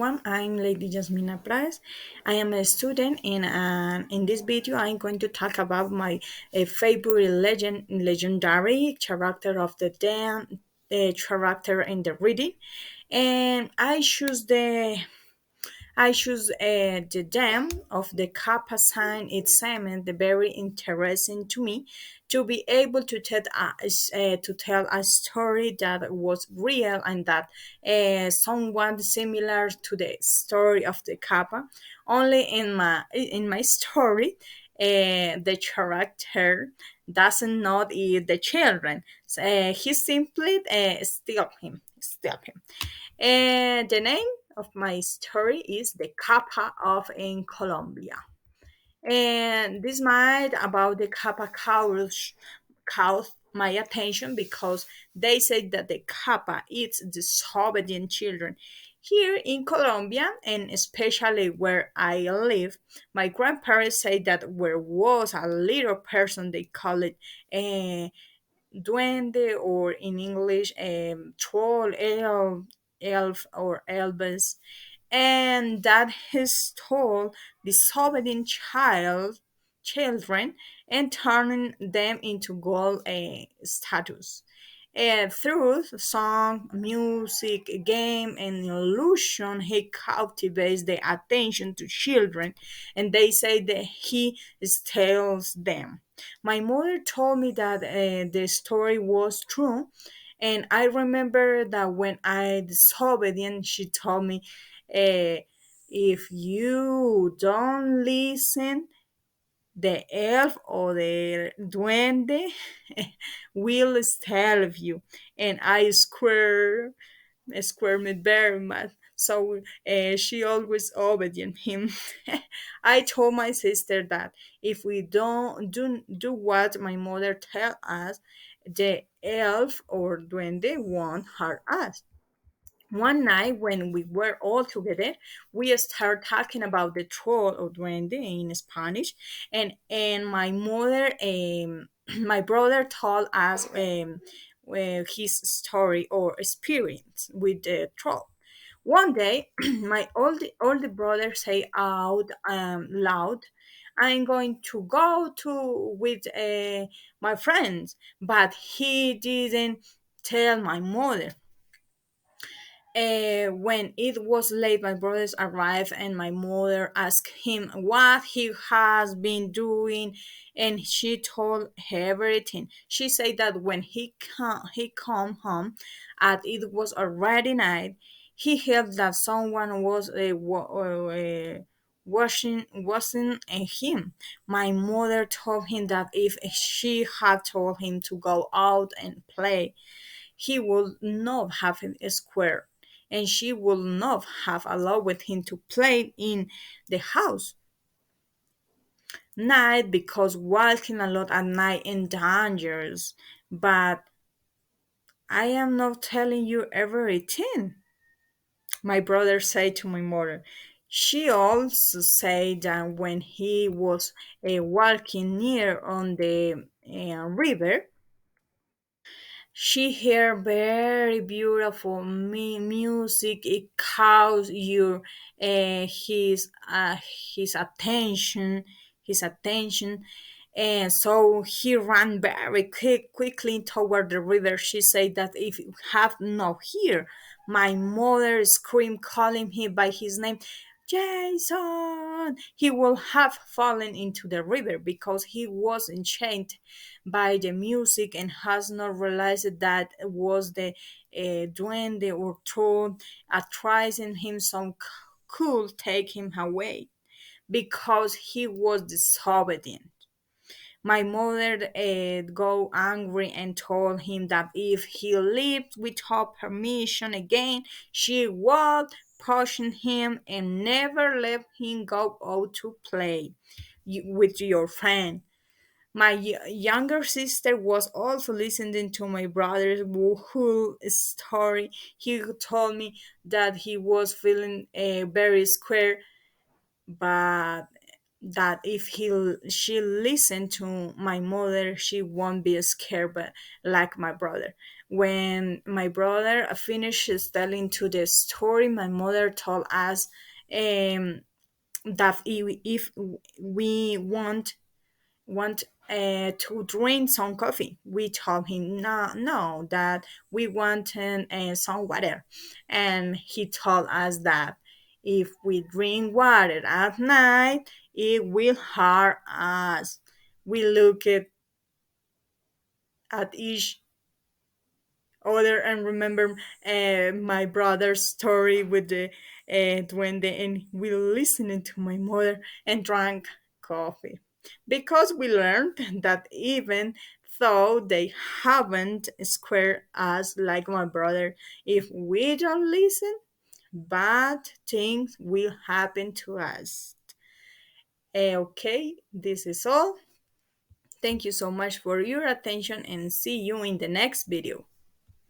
I'm Lady Jasmina Price. I am a student, and in this video, I'm going to talk about my favorite legendary character of the damn character in the reading, and I choose the dam of the Kappa sign. It seemed very interesting to me to be able to tell a story that was real and that somewhat similar to the story of the Kappa. Only in my story, the character doesn't not eat the children. He simply steal him. And the name of my story is The Kappa of in Colombia. And this might about the Kappa caught my attention because they say that the Kappa eats disobedient children. Here in Colombia, and especially where I live, my grandparents say that there was a little person, they call it duende, or in English, troll, elf, or elves, and that he stole disobedient children and turning them into gold statues. Through song, music, game, and illusion, he captivates the attention to children, and they say that he steals them. My mother told me that the story was true, and I remember that when I disobedient, she told me, if you don't listen, the elf or the duende will starve you. And I squirmed very much. So she always obedient him. I told my sister that if we don't do what my mother tell us, the elf or duende won't hurt us. One night when we were all together, we started talking about the troll or duende in Spanish, and my mother, my brother told us his story or experience with the troll. One day, my older brother say out loud, "I'm going to go to with my friends," but he didn't tell my mother. When it was late, my brothers arrived, and my mother asked him what he has been doing, and she told everything. She said that when he come home, and it was already night, he heard that someone was washing him. My mother told him that if she had told him to go out and play, he would not have a square, and she would not have allowed him to play in the house night because walking a lot at night is dangerous. But I am not telling you everything, my brother said to my mother. She also said that when he was walking near on the river, she hear very beautiful music. It caught your his attention, his attention, and so he ran very quickly toward the river. She said that if you have no here, my mother screamed, calling him by his name. Jason! He will have fallen into the river because he was enchanted by the music and has not realized that it was the duende or troll attracting him some could take him away because he was disobedient. My mother got angry and told him that if he lived without permission again, she would pushing him and never let him go out to play with your friend. My younger sister was also listening to my brother's whole story. He told me that he was feeling very scared, but that if she listened to my mother, she won't be scared, but like my brother. When my brother finishes telling to the story, my mother told us um, that if we want to drink some coffee. We told him no, that we want some water, and he told us that if we drink water at night, it will hurt us. We looked at each other and remember my brother's story with the duende, and we listened to my mother and drank coffee because we learned that even though they haven't squared us like my brother, if we don't listen, bad things will happen to us. Okay, this is all. Thank you so much for your attention and see you in the next video.